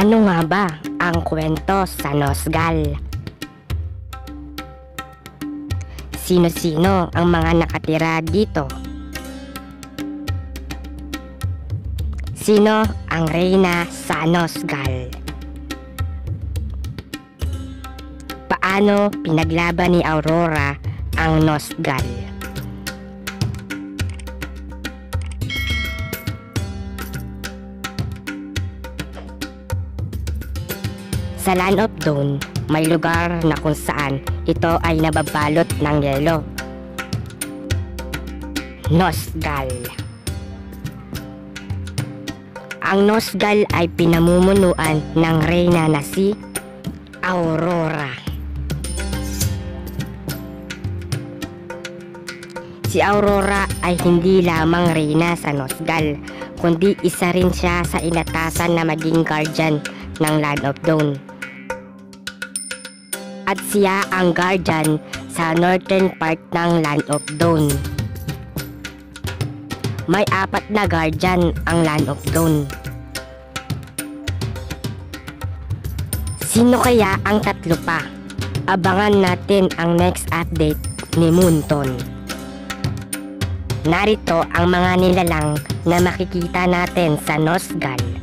Ano nga ba ang kwento sa Nosgal? Sino-sino ang mga nakatira dito? Sino ang reyna sa Nosgal? Paano pinaglaban ni Aurora ang Nosgal? Sa Land of Dawn, may lugar na kung saan ito ay nababalot ng yelo. Nosgal. Ang Nosgal ay pinamumunuan ng reyna na si Aurora. Si Aurora ay hindi lamang reyna sa Nosgal, kundi isa rin siya sa inatasan na maging guardian ng Land of Dawn. At siya ang guardian sa northern part ng Land of Dawn. May 4 na guardian ang Land of Dawn. Sino kaya ang 3 pa? Abangan natin ang next update ni Moonton. Narito ang mga nilalang na makikita natin sa Nosgal.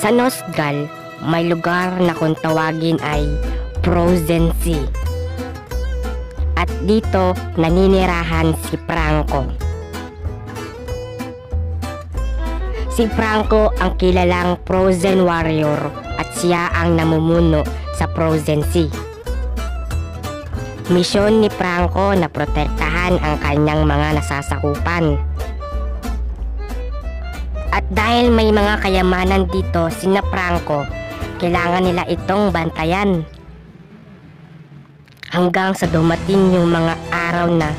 Sa Nosgal, may lugar na kung tawagin ay Frozen Sea. At dito naninirahan si Franco. Si Franco ang kilalang Frozen Warrior at siya ang namumuno sa Frozen Sea. Misyon ni Franco na protektahan ang kanyang mga nasasakupan. At dahil may mga kayamanan dito sina Franco, kailangan nila itong bantayan. Hanggang sa dumating yung mga araw na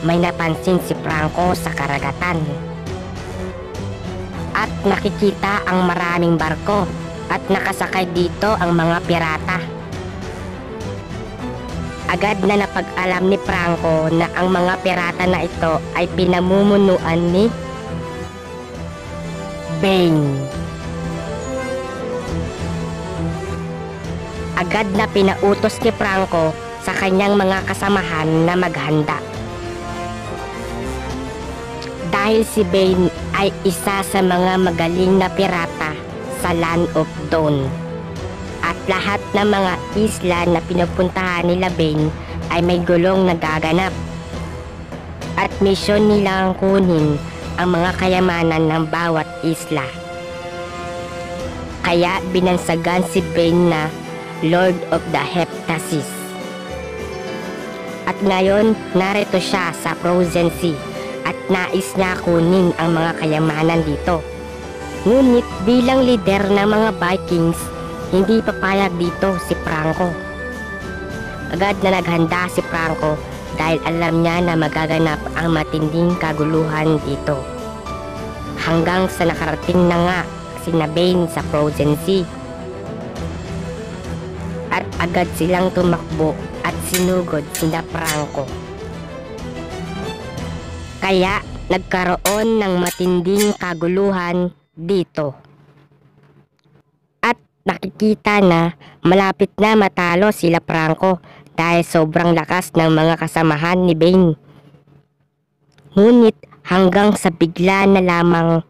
may napansin si Franco sa karagatan. At nakikita ang maraming barko at nakasakay dito ang mga pirata. Agad na napag-alam ni Franco na ang mga pirata na ito ay pinamumunuan ni Bane. Agad na pinautos ni Franco sa kanyang mga kasamahan na maghanda. Dahil si Bane ay isa sa mga magaling na pirata sa Land of Dawn. At lahat ng mga isla na pinupuntahan nila Bane ay may gulong nagaganap. At misyon nilang kunin ang mga kayamanan ng bawat isla. Kaya binansagan si Bane na Lord of the Heptasis. At ngayon, narito siya sa Frozen Sea at nais niya kunin ang mga kayamanan dito. Ngunit bilang leader ng mga Vikings, hindi papayag dito si Franco. Agad na naghanda si Franco dahil alam niya na magaganap ang matinding kaguluhan dito. Hanggang sa nakarating na nga sina Bane sa Frozen Sea. At agad silang tumakbo at sinugod sina Franco. Kaya nagkaroon ng matinding kaguluhan dito. At nakikita na malapit na matalo sila Franco dahil sobrang lakas ng mga kasamahan ni Bane. Ngunit hanggang sa bigla na lamang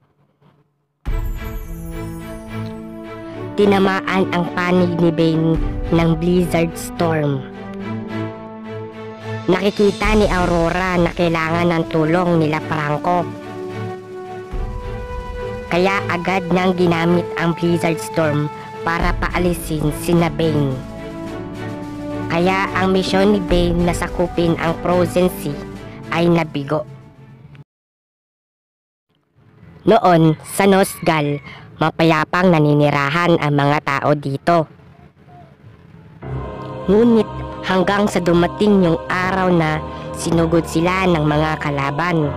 tinamaan ang panig ni Bane ng blizzard storm. Nakikita ni Aurora na kailangan ng tulong nila Franco. Kaya agad niyang ginamit ang blizzard storm para paalisin sina Bane. Kaya ang misyon ni Bane na sakupin ang Frozen Sea ay nabigo. Noon sa Nosgal, mapayapang naninirahan ang mga tao dito. Ngunit hanggang sa dumating yung araw na sinugod sila ng mga kalaban.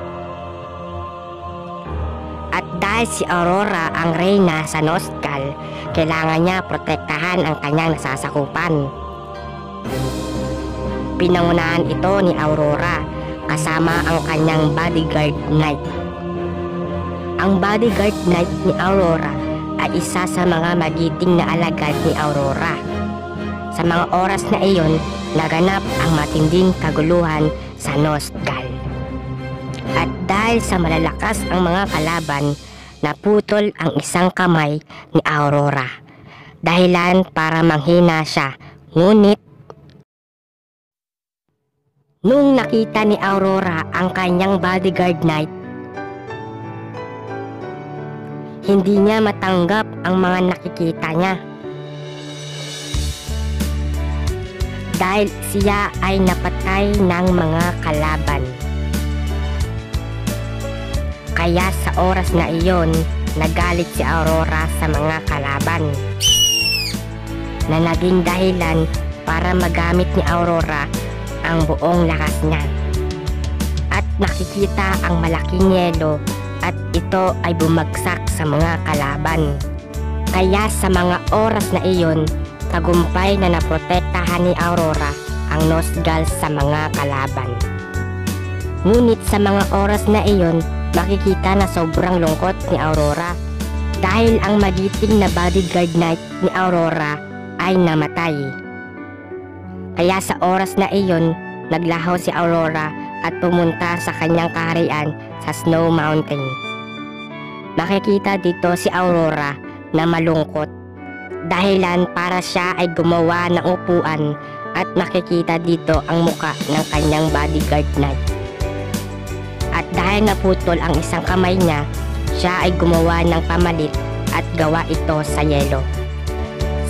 At dahil si Aurora ang reyna sa Nosgal, kailangan niya protektahan ang kanyang nasasakupan. Pinangunahan ito ni Aurora kasama ang kanyang bodyguard knight. Ang bodyguard knight ni Aurora ay isa sa mga magiting na alagad ni Aurora. Sa mga oras na iyon, naganap ang matinding kaguluhan sa Nosgal. At dahil sa malalakas ang mga kalaban, naputol ang isang kamay ni Aurora. Dahilan para manghina siya. Ngunit, nung nakita ni Aurora ang kanyang bodyguard knight, hindi niya matanggap ang mga nakikita niya. Dahil siya ay napatay ng mga kalaban. Kaya sa oras na iyon, nagalit si Aurora sa mga kalaban, na naging dahilan para magamit ni Aurora ang buong lakas niya. At nakikita ang malaking yelo at ito ay bumagsak sa mga kalaban. Kaya sa mga oras na iyon, tagumpay na naprotektahan ni Aurora ang Nosgal sa mga kalaban. Ngunit sa mga oras na iyon, makikita na sobrang lungkot ni Aurora dahil ang magiting na bodyguard knight ni Aurora ay namatay. Kaya sa oras na iyon, naglaho si Aurora at pumunta sa kanyang kaharian sa Snow Mountain. Makikita dito si Aurora na malungkot dahilan para siya ay gumawa ng upuan at makikita dito ang muka ng kanyang bodyguard knight. At dahil naputol ang isang kamay niya, siya ay gumawa ng pamalit at gawa ito sa yelo.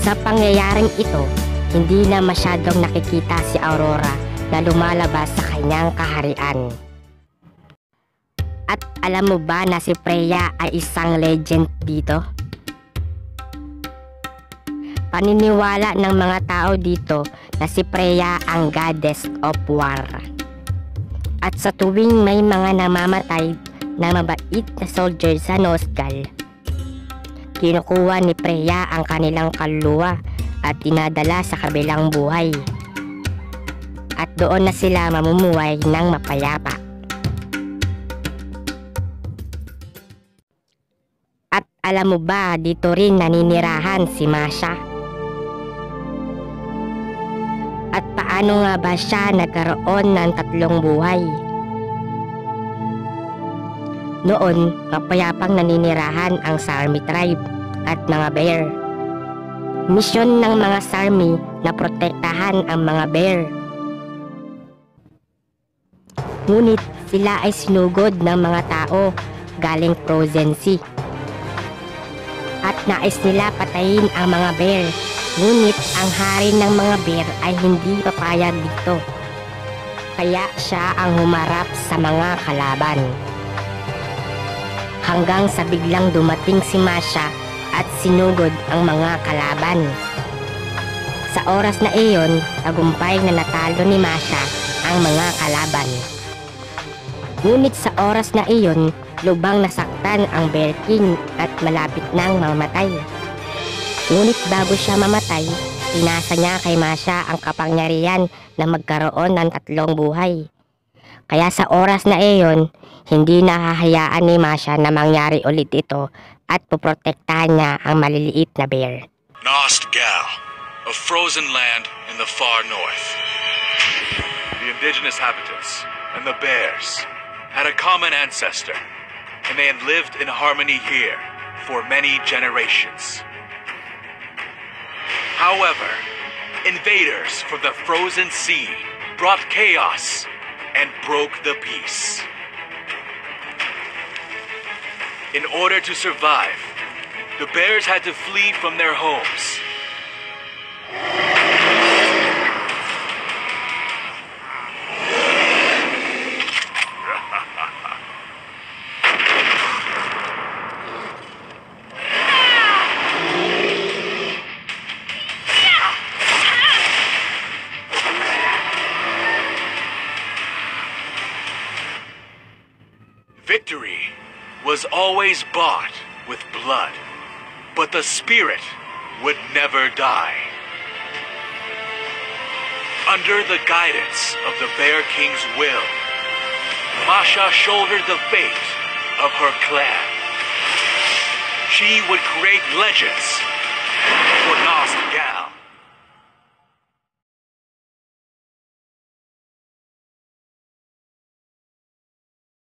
Sa pangyayaring ito, hindi na masyadong nakikita si Aurora na lumalabas sa kanyang kaharian. At alam mo ba na si Freya ay isang legend dito? Paniniwala ng mga tao dito na si Freya ang goddess of war. At sa tuwing may mga namamatay na mabait na soldier sa Nosgal, kinukuha ni Freya ang kanilang kaluluwa at dinadala sa kabilang buhay. At doon na sila mamumuhay ng mapayapa. At alam mo ba, dito rin naninirahan si Masha? At paano nga ba siya nagkaroon ng tatlong buhay? Noon, mapayapang naninirahan ang Sarmi tribe at mga bear. Misyon ng mga Sarmi na protektahan ang mga bear. Ngunit sila ay sinugod ng mga tao galing Frozen Sea. At nais nila patayin ang mga bear. Ngunit ang hari ng mga bear ay hindi papayag dito. Kaya siya ang humarap sa mga kalaban. Hanggang sa biglang dumating si Masha at sinugod ang mga kalaban. Sa oras na iyon, tagumpay na natalo ni Masha ang mga kalaban. Ngunit sa oras na iyon, lubang nasaktan ang Bear King at malapit nang mamatay. Ngunit bago siya mamatay, pinasa niya kay Masha ang kapangyarihan na magkaroon ng tatlong buhay. Kaya sa oras na iyon, hindi nahahayaan ni Masha na mangyari ulit ito at poprotektahan niya ang maliliit na bear. Nosgal, a frozen land in the far north. The indigenous inhabitants and the bears had a common ancestor, and they had lived in harmony here for many generations. However, invaders from the frozen sea brought chaos and broke the peace. In order to survive, the bears had to flee from their homes. was always bought with blood, but the spirit would never die. Under the guidance of the Bear King's will, Masha shouldered the fate of her clan. She would create legends for Nost Gal.